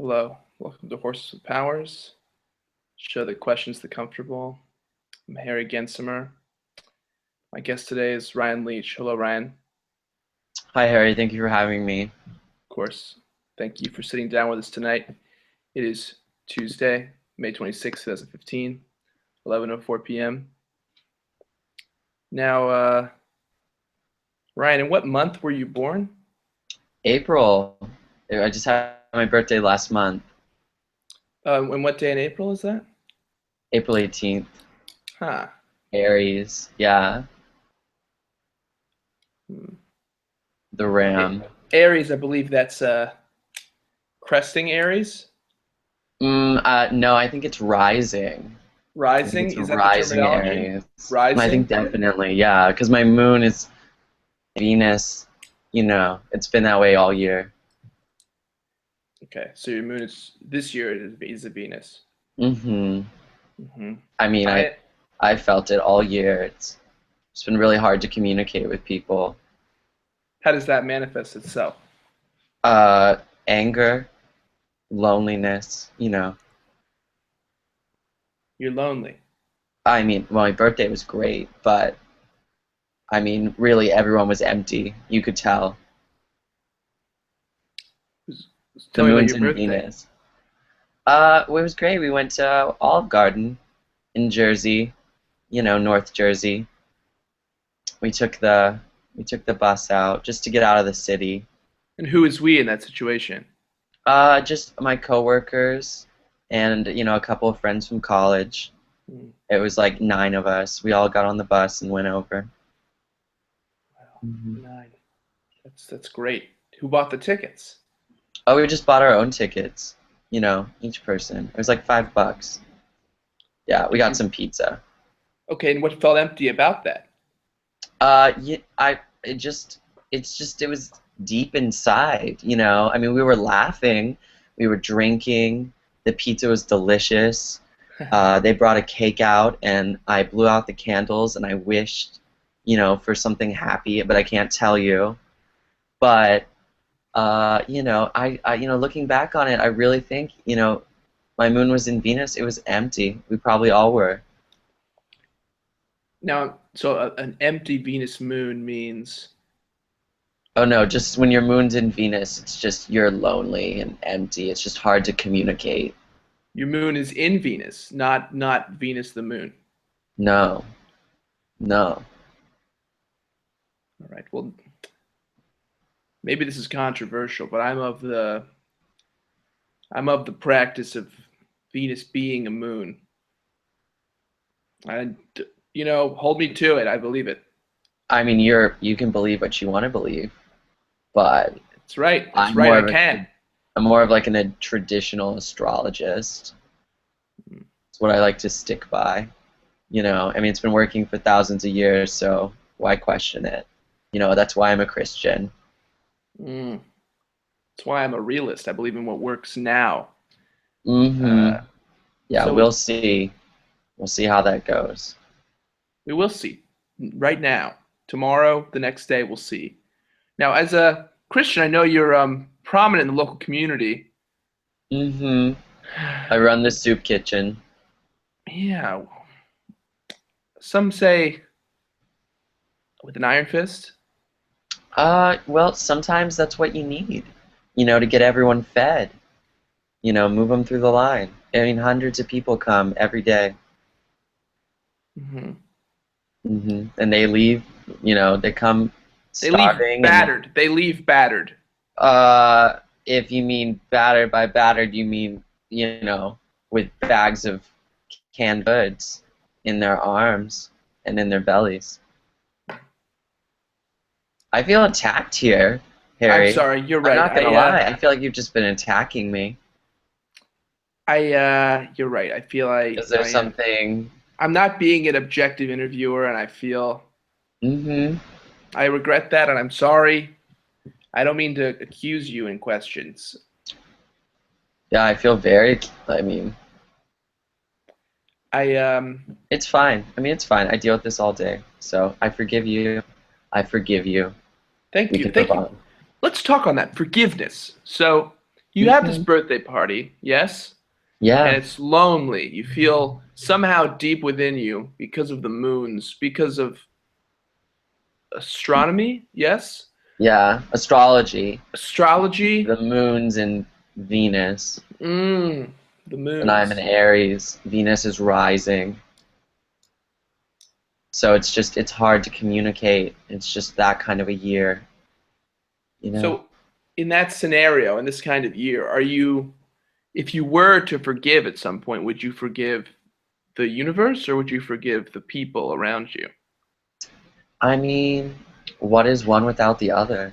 Hello, welcome to Horses with Powers. Show that questions the comfortable. I'm Harry Gensimer. My guest today is Ryan Leach. Hello, Ryan. Hi, Harry. Thank you for having me. Of course, thank you for sitting down with us tonight. It is Tuesday, May 26th, 2015, 11:04 p.m. Now, Ryan, in what month were you born? April. I just had my birthday last month, And what day in April is that? April 18th. Huh. Aries. Yeah, Hmm. the Ram. Aries, I believe that's cresting Aries. No, I think it's rising. I think Rising, it's a is that the rising terminology? Aries. I think Rising? definitely, yeah, because my moon is Venus. It's been that way all year. Okay, so your moon is this year is a Venus. hmm Hmm. I mean, I I I felt it all year. It's been really hard to communicate with people. How does that manifest itself? Uh, Anger, loneliness. You're lonely. I mean, well, my birthday was great, but I mean, really, everyone was empty. You could tell. The Tell me about moon's your in birthday. Venus. It was great. We went to Olive Garden in Jersey, North Jersey. We took the we took the bus out just to get out of the city. And who is we in that situation? Just my coworkers and a couple of friends from college. Hmm. It was like 9 of us. We all got on the bus and went over. Wow, hmm 9. That's great. Who bought the tickets? Oh, we just bought our own tickets. Each person. It was like $5. Yeah, we Did got you? some pizza. Okay, and what felt empty about that? Yeah, it was deep inside. I mean, we were laughing, we were drinking, the pizza was delicious. They brought a cake out, and I blew out the candles, and I wished, for something happy, but I can't tell you. But, looking back on it, I really think, my moon was in Venus. It was empty. We probably all were. Now, so an empty Venus moon means Oh no, just when your moon's in Venus, it's just you're lonely and empty. It's just hard to communicate. your moon is in Venus, not Venus the moon. No, no. All right. Well, maybe this is controversial, but I'm of the practice of Venus being a moon. And hold me to it. I believe it. I mean, you can believe what you want to believe, but That's right. That's I'm right. more I of a can. I'm more of like a traditional astrologist. It's what I like to stick by. I mean, it's been working for thousands of years, so why question it? That's why I'm a Christian. Mm. That's why I'm a realist. I believe in what works now. hmm Uh, Yeah, so we'll see. We'll see how that goes. we will see. Right now, tomorrow, the next day, we'll see. Now, as a Christian, I know you're prominent in the local community. hmm I run the soup kitchen. Yeah. Some say with an iron fist. Well, sometimes that's what you need, to get everyone fed, move them through the line. I mean, hundreds of people come every day, Hmm. and they leave, they come They leave starving, and battered. They leave battered. if you mean battered by battered, you mean, with bags of canned goods in their arms and in their bellies. I feel attacked here, I'm Harry. sorry. You're I'm right. not gonna lie. I feel like you've just been attacking me. You're right. I feel I Is there I am. something? I'm not being an objective interviewer, and I feel hmm I regret that, and I'm sorry. I don't mean to accuse you in questions. Yeah, I feel very. I mean, I it's fine. I mean, it's fine. I deal with this all day, so I forgive you. I forgive you. Thank We you. can move Thank you. on. Let's talk on that forgiveness. So You have this Hmm. birthday party, yes? And Yeah, it's lonely. You feel somehow deep within you because of the moons, because of astronomy, yes? yeah. Astrology, Astrology, the moons in Venus, mm, the and I'm in moons. Aries. Venus is rising. So it's hard to communicate. It's just that kind of a year, you know. So, in that scenario, in this kind of year, are you, if you were to forgive at some point, would you forgive the universe or would you forgive the people around you? I mean, what is one without the other?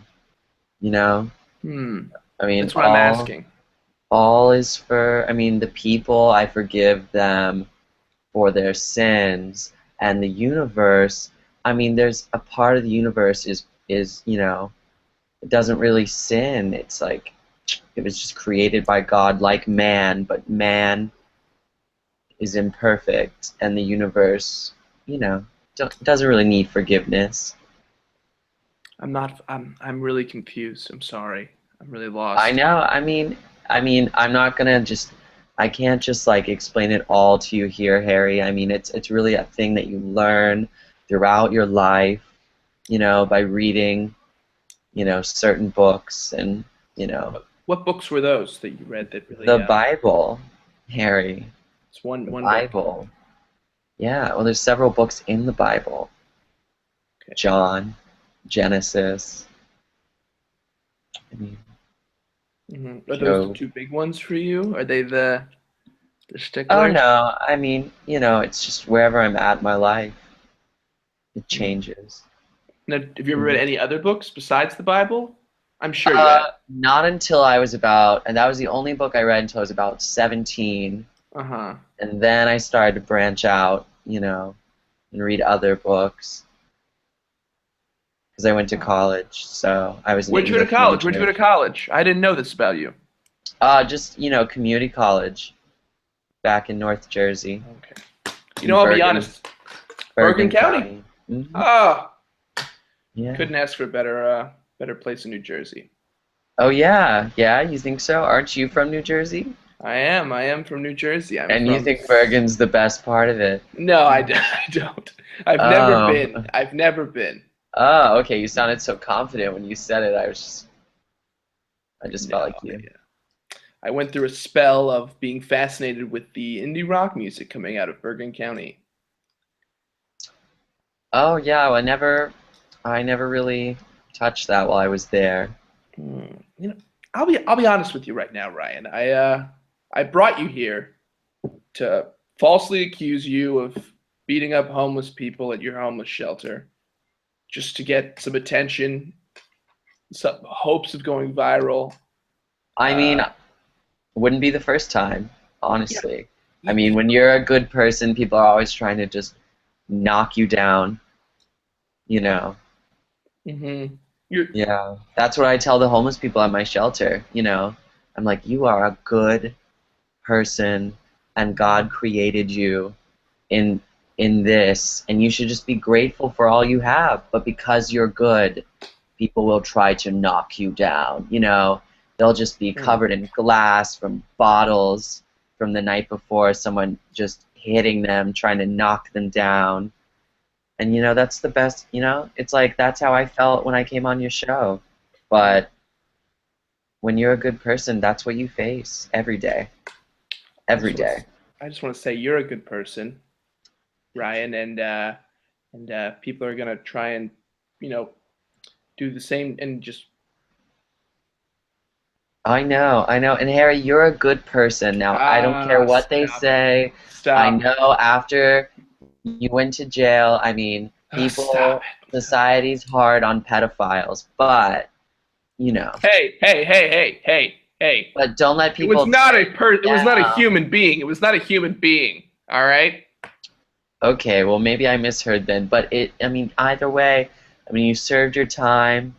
You know? Hmm, I mean, that's what I'm asking. all is for, I mean, the people, I forgive them for their sins, and the universe, I mean, there's a part of the universe is, it doesn't really sin. It's like it was just created by God like man, but man is imperfect, and the universe, you know, doesn't really need forgiveness. I'm really confused. I'm sorry. I'm really I lost. know. I'm not gonna just. I can't just like explain it all to you here, Harry. I mean, it's really a thing that you learn throughout your life, by reading, certain books and, you know, What books were those that you read that the really Bible, Harry, it's the one book. Bible. Yeah, well, there's several books in the Bible. Okay. John, Genesis, I mean, Are those the Job. two big ones for you? Are they the Oh sticklers? no, I mean, it's just wherever I'm at in my life, it Mm. changes. Now, have you ever read Mhm. any other books besides the Bible? I'm sure you have. Not until I was about, and that was the only book I read until I was about 17, Uh-huh. and then I started to branch out, and read other books because I went to Uh-huh. college, so I was an Where'd you go to English college? Where'd you go major. to college? I didn't know this about you. Just, community college back in North Jersey, Okay. in I'll be honest. Bergen Bergen County. County. Hmm. Ah, Yeah. couldn't ask for a better place in New Jersey. Oh yeah, yeah. You think so? Aren't you from New Jersey? I am. I am from New Jersey. I'm And you from. think Bergen's the best part of it? No, I don't. I've never Oh, been. I've never been. oh. Okay. You sounded so confident when you said it. I just felt No, like you. I went through a spell of being fascinated with the indie rock music coming out of Bergen County. Oh yeah. Well, I never really touched that while I was there. Hmm. I'll be honest with you right now, Ryan. I brought you here to falsely accuse you of beating up homeless people at your homeless shelter, just to get some attention, some hopes of going viral. I mean, Uh, wouldn't be the first time, yeah, honestly. I y- mean, when you're a good person, people are always trying to just knock you down, you know. mhm. You're Yeah, that's what I tell the homeless people at my shelter, I'm like, you are a good person, and God created you in in this, and you should just be grateful for all you have. But because you're good, people will try to knock you down, They'll just be mm, covered in glass from bottles from the night before, someone just hitting them, trying to knock them down. And that's the best, it's like that's how I felt when I came on your show. mm. But when you're a good person, that's what you face every day. I Every just want to day. I just want to say you're a good person, Ryan, and people are gonna try and you know do the same and just I know, I know. And Harry, you're a good person. Now, I don't care what they stop say. I stop know after you went to jail, I mean, stop society's hard on pedophiles, but, you know, hey. but don't let It was people not tear a you it was not a down. human being. It was not a human being. All right. Okay, well, maybe I misheard then, but I mean, either way, I mean, you served your time,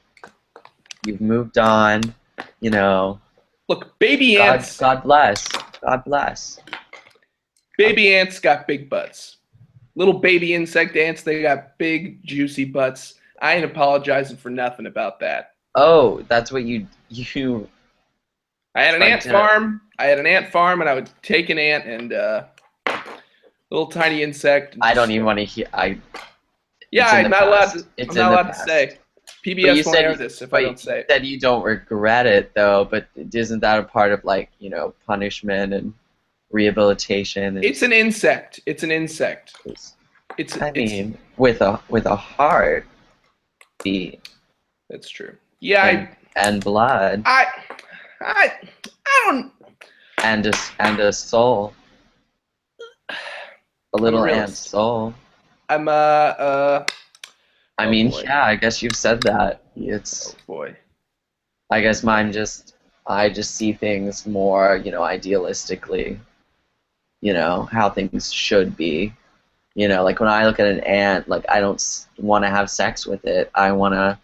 you've moved on, you know, Look, baby God, ants. God bless. God bless. God Baby ants got big butts. Little baby insect ants, they got big juicy butts. I ain't apologizing for nothing about that. Oh, that's what you I had an Like ant farm. I had an ant farm, and I would take an ant and little tiny insect. And I don't just, even want to hear. yeah, It's in I'm the not allowed past. to. I'm It's not in the allowed to past. say. But you PBS won't said, air this if I but don't you say it. said you don't regret it though. But isn't that a part of like punishment and rehabilitation? It's an insect. It's an insect. I It's. mean, with a heart beat That's true. Yeah, and blood I, I, I don't. and a soul, a I'm a little ant realist. soul. I'm I Oh mean, boy. yeah, I guess you've said that. Oh boy. I guess I just see things more, idealistically, how things should be. Like when I look at an ant, like I don't want to have sex with it. I want to,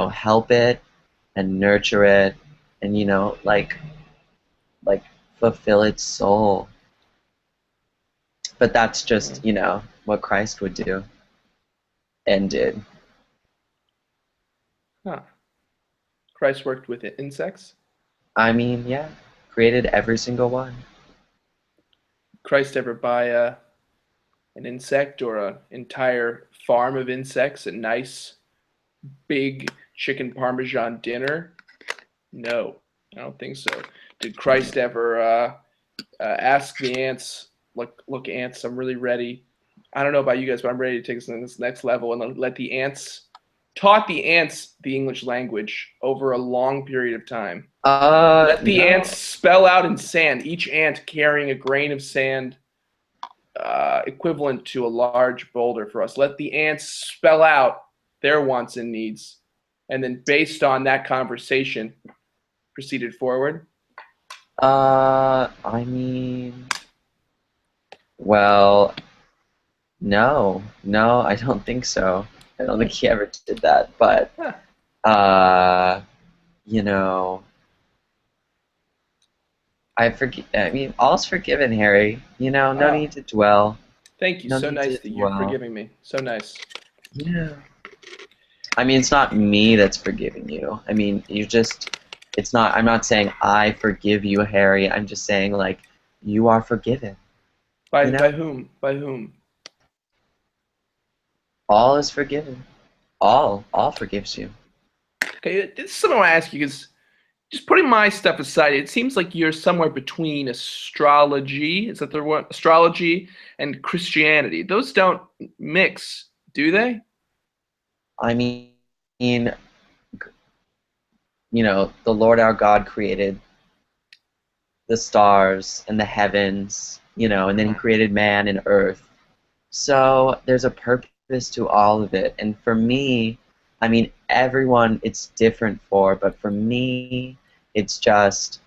help it and nurture it and, like fulfill its soul. But that's just, what Christ would do and did. Huh. Christ worked with insects. I mean, yeah, created every single one. Christ ever buy an insect or an entire farm of insects, a nice big chicken parmesan dinner? No, I don't think so. Did Christ ever ask the ants, look, ants, I'm really ready. I don't know about you guys, but I'm ready to take this to this next level and let the ants, taught the ants the English language over a long period of time. Let the No. ants spell out in sand, each ant carrying a grain of sand equivalent to a large boulder for us. Let the ants spell out their wants and needs, and then based on that conversation, proceeded forward. I mean, well, no, I don't think so. I don't think he ever did that. But, Huh. you know, I forgive. I mean, all's forgiven, Harry. No need to dwell. Thank you. No So need to nice that you're dwell. forgiving me. So nice. Yeah. I mean, it's not me that's forgiving you. I mean, it's not, I'm not saying I forgive you, Harry. I'm just saying, like, you are forgiven. By You know? by whom? By whom? All is forgiven. All forgives you. Okay, this is something I want to ask you because just putting my stuff aside, it seems like you're somewhere between astrology. Is that the word? Astrology and Christianity. Those don't mix, do they? I mean, the Lord our God created the stars and the heavens, and then he created man and earth. So there's a purpose to all of it. And for me, I mean, everyone it's different for, but for me, it's just,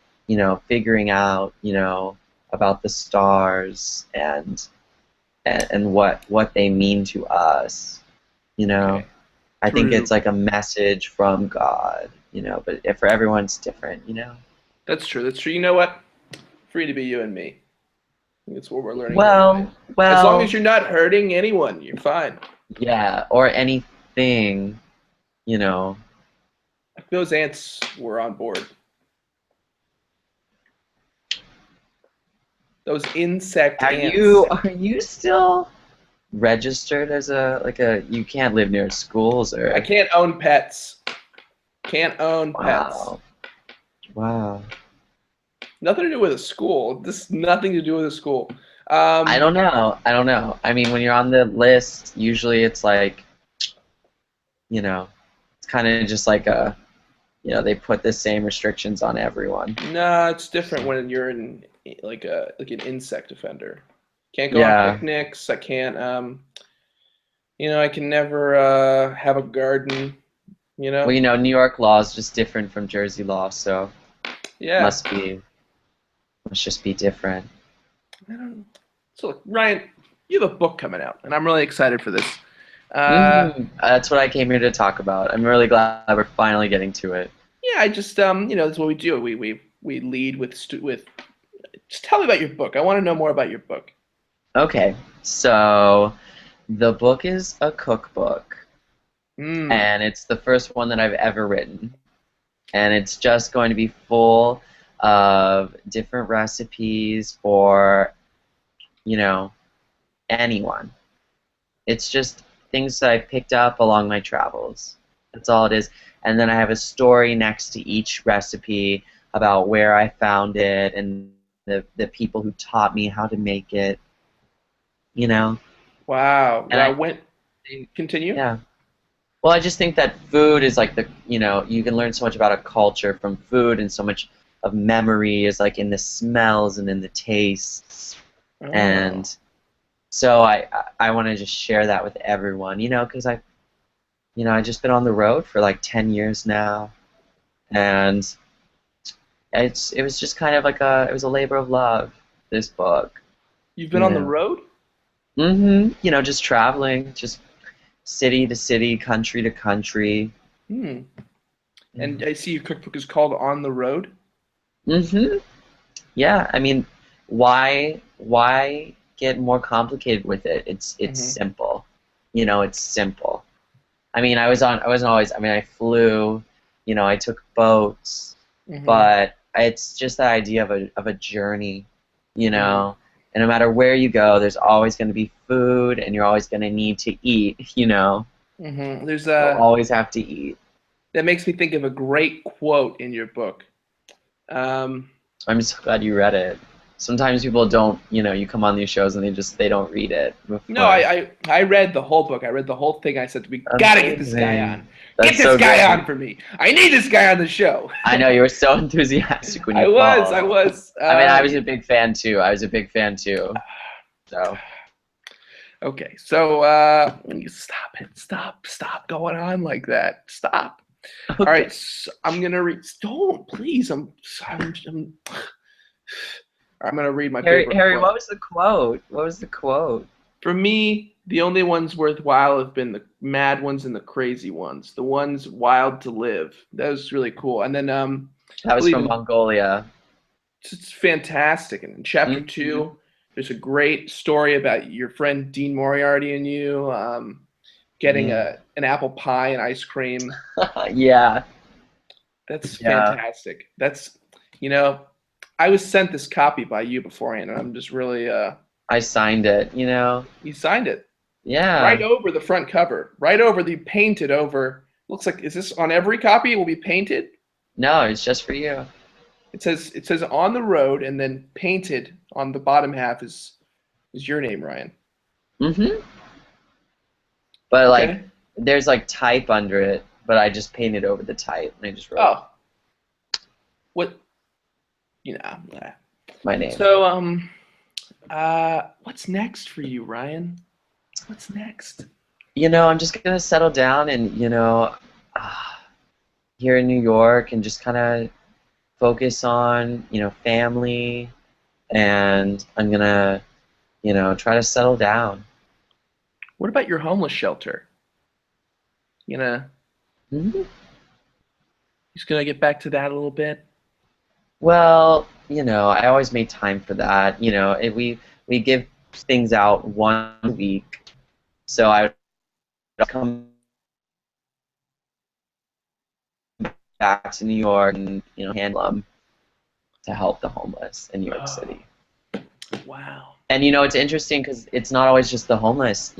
figuring out, about the stars and what they mean to us, Okay. I think True. it's like a message from God, but for everyone it's different. That's true. That's true. You know what? Free to be you and me. That's what we're learning here today. Well, As long as well, you're not hurting anyone, you're fine. yeah, or anything, you know. If those ants were on board. Those insect ants. Are you still registered as you can't live near schools I or can't own pets. Can't own pets. wow. Wow. Nothing to do with a school. This nothing to do with a school. I don't know. I mean, when you're on the list, usually it's like, it's kind of just like they put the same restrictions on everyone. No, it's different when you're in like an insect offender. Can't go on Yeah. picnics. I can't I can never have a garden. Well, New York law is just different from Jersey law, so Yeah. must just be different. I don't know. So look, Ryan, you have a book coming out, and I'm really excited for this. That's what I came here to talk about. I'm really glad we're finally getting to it. Yeah, I just that's what we do. We lead with just tell me about your book. I want to know more about your book. Okay, so the book is a cookbook, Mm. and it's the first one that I've ever written, and it's just going to be full of different recipes for, you know, anyone. It's just things that I picked up along my travels. That's all it is. And then I have a story next to each recipe about where I found it and the people who taught me how to make it, you know. Wow. And I When think, continue? yeah. Well, I just think that food is like you can learn so much about a culture from food, and so much of memory is like in the smells and in the tastes. Oh. And so I want to just share that with everyone, because I just been on the road for like 10 years now, and it was just kind of like it was a labor of love, this book, You've been you on the know. road? Just traveling, just city to city, country to country. Hmm. Yeah. And I see your cookbook is called On the Road. hmm Yeah, I mean, why get more complicated with it? It's Hmm. simple. It's simple. I mean, I wasn't always, I mean, I flew, I took boats, Hmm. but it's just the idea of a journey, you Hmm. know. And no matter where you go, there's always going to be food, and you're always going to need to eat. There's You'll a always have to eat. That makes me think of a great quote in your book. Um, I'm so glad you read it. Sometimes people don't, you come on these shows and they don't read it no, before. I read the whole book. I read the whole thing. I said, we gotta get this guy on. Amazing. Get That's this so guy on great. for me. I need this guy on the show. I know you were so enthusiastic when I you was, I called. was. I mean, I was a big fan too. I was a big fan too. So, Okay, so you stop it. Stop going on like that. Stop. All okay. right, so I'm gonna read. Don't please. I'm gonna read my favorite Harry, what quote. was the quote? What was the quote? For me, the only ones worthwhile have been the mad ones and the crazy ones. The ones wild to live. That was really cool. And then That I was believe from in Mongolia. it's fantastic. And in chapter hmm 2, there's a great story about your friend Dean Moriarty and you getting Yeah. an apple pie and ice cream. Yeah. That's Yeah. fantastic. That's you know, I was sent this copy by you beforehand, and I'm just really I signed it. you signed it. Right Yeah. over the front cover, right over the painted over. Looks like is this on every copy? It will be painted. No, it's just for you. It says on the road, and then painted on the bottom half is your name, Ryan. hmm But like, Okay. there's like type under it, but I just painted over the type and I just wrote Oh, what you know. my name. So what's next for you, Ryan? What's next? I'm just gonna settle down and uh, here in New York and just kind of focus on family, and I'm gonna try to settle down. What about your homeless shelter? You know, hmm just gonna get back to that a little bit. Well, I always make time for that. We give things out 1 week, so I would come back to New York and handle them to help the homeless in New York Oh, City. wow. And it's interesting because it's not always just the homeless,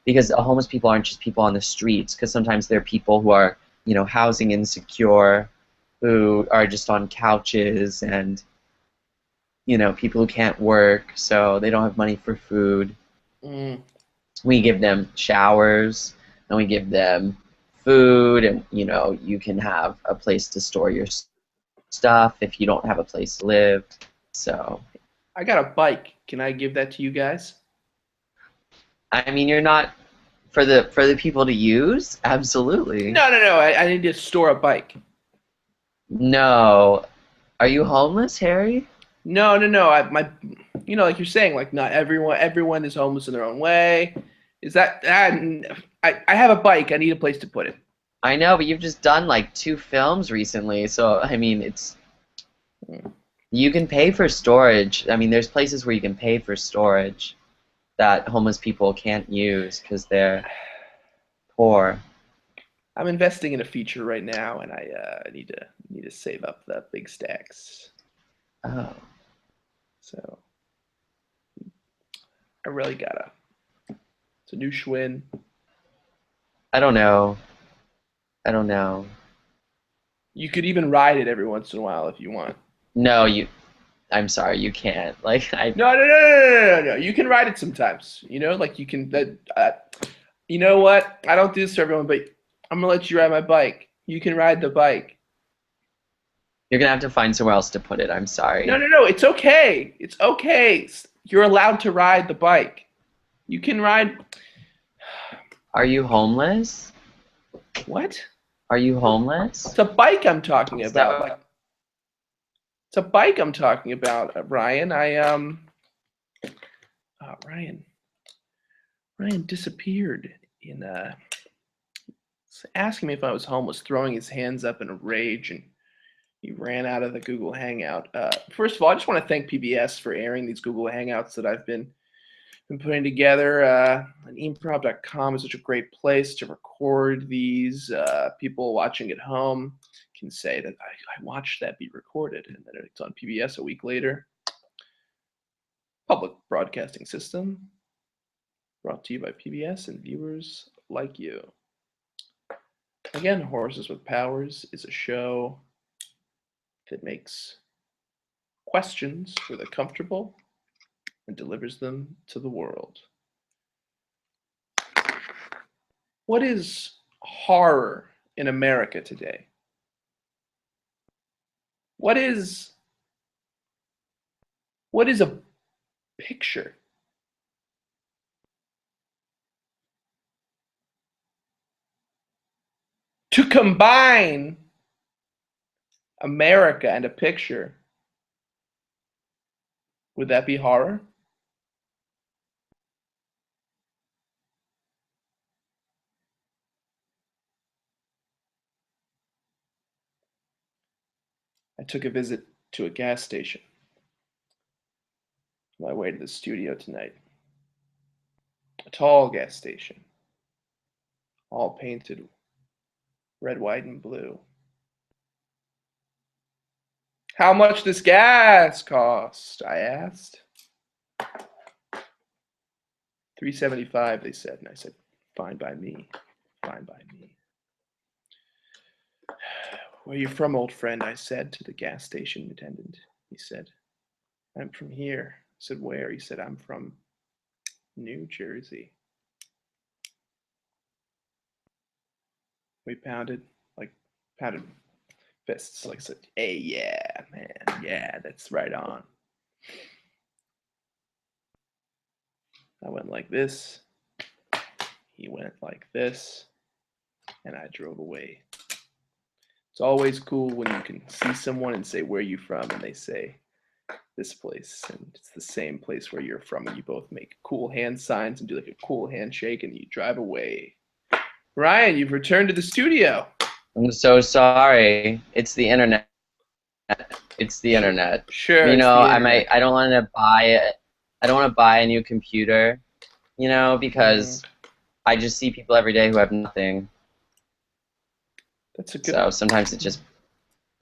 because homeless people aren't just people on the streets, because sometimes they're people who are, housing insecure, who are just on couches, and, people who can't work, so they don't have money for food. Mm. We give them showers, and we give them food, and, you can have a place to store your stuff if you don't have a place to live. So, I got a bike. Can I give that to you guys? I mean, you're not for the people to use? Absolutely. No. I need to store a bike. No. Are you homeless, Harry? No. Like you're saying, like not everyone is homeless in their own way. Is that I have a bike. I need a place to put it. I know, but you've just done like 2 films recently, so I mean, you can pay for storage. I mean, there's places where you can pay for storage that homeless people can't use because they're poor. I'm investing in a feature right now, and I need to save up the big stacks. Oh. So I really gotta. It's a new Schwinn. I don't know. I don't know. You could even ride it every once in a while if you want. No, I'm sorry, you can't. Like I No, no, no, no, no, no, no. You can ride it sometimes. You know, like you can. You know what? I don't do this to everyone, but I'm gonna let you ride my bike. You can ride the bike. You're gonna have to find somewhere else to put it. I'm No, sorry. no, no. It's okay. It's okay. You're allowed to ride the bike. You can ride. Are you homeless? What? Are you homeless? It's a bike I'm talking Is that about. Like it's a bike I'm talking about, Ryan. Ryan. Ryan disappeared in asking me if I was homeless, throwing his hands up in a rage, and he ran out of the Google Hangout. First of all, I just want to thank PBS for airing these Google Hangouts that I've been putting together. And E-MPROV.com is such a great place to record these. People watching at home can say that I watched that be recorded, and then it's on PBS a week later. Public Broadcasting System, brought to you by PBS and viewers like you. Again, Horses with Powers is a show that makes questions for the comfortable and delivers them to the world. What is horror in America today? What is a picture? To combine America and a picture, would that be horror? I took a visit to a gas station on my way to the studio tonight. A tall gas station, all painted red, white, and blue. How much does gas cost? I asked. $3.75, they said, and I said, fine by me, fine by me. Where are you from, old friend? I said to the gas station attendant. He said, I'm from here. I said, where? He said, I'm from New Jersey. We pounded fists, like said, hey, yeah, man, yeah, that's right on. I went like this. He went like this, and I drove away. It's always cool when you can see someone and say, where are you from? And they say, this place. And it's the same place where you're from. And you both make cool hand signs and do like a cool handshake, and you drive away. Ryan, you've returned to the studio. I'm so sorry. It's the internet. It's the internet. Sure. You it's know, the I internet. don't want to buy it. I don't want to buy a new computer, you know, because I just see people every day who have nothing. That's a good. So sometimes it just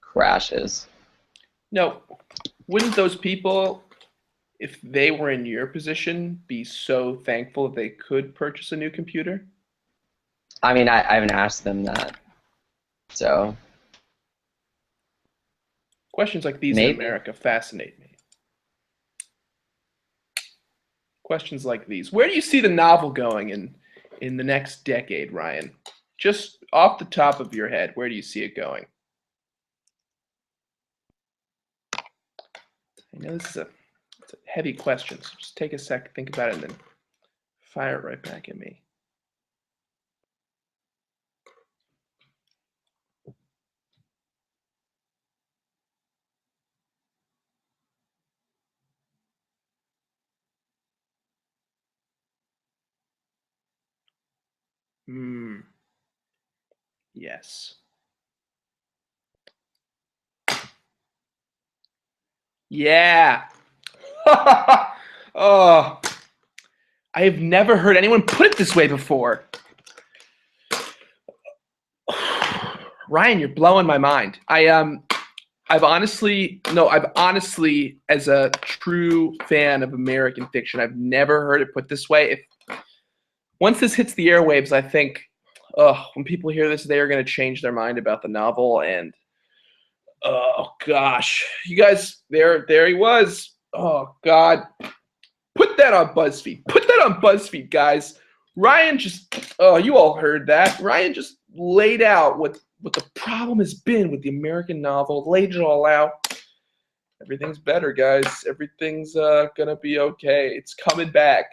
crashes. No, wouldn't those people, if they were in your position, be so thankful that they could purchase a new computer? I mean, I haven't asked them that. So Questions like these in maybe. America fascinate me. Questions like these. Where do you see the novel going in the next decade, Ryan? Just off the top of your head, where do you see it going? I know this is a heavy question, so just take a sec, think about it, and then fire it right back at me. Yes. Yeah. Oh, I have never heard anyone put it this way before. Ryan, you're blowing my mind. I've honestly, as a true fan of American fiction, I've never heard it put this way. Once this hits the airwaves, I think, when people hear this, they are going to change their mind about the novel. And oh gosh, you guys, there he was. Oh God, put that on BuzzFeed. Put that on BuzzFeed, guys. Ryan just, oh, you all heard that. Ryan just laid out what the problem has been with the American novel. Laid it all out. Everything's better, guys. Everything's gonna be okay. It's coming back.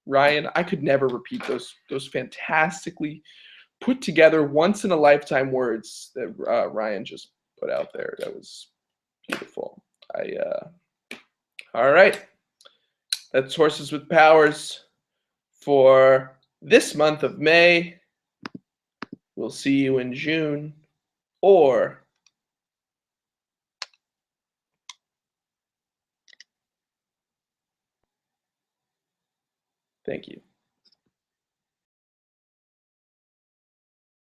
Ryan, I could never repeat those fantastically put together, once in a lifetime words that Ryan just put out there. That was beautiful. All right. That's Horses with Powers for this month of May. We'll see you in June, or thank you.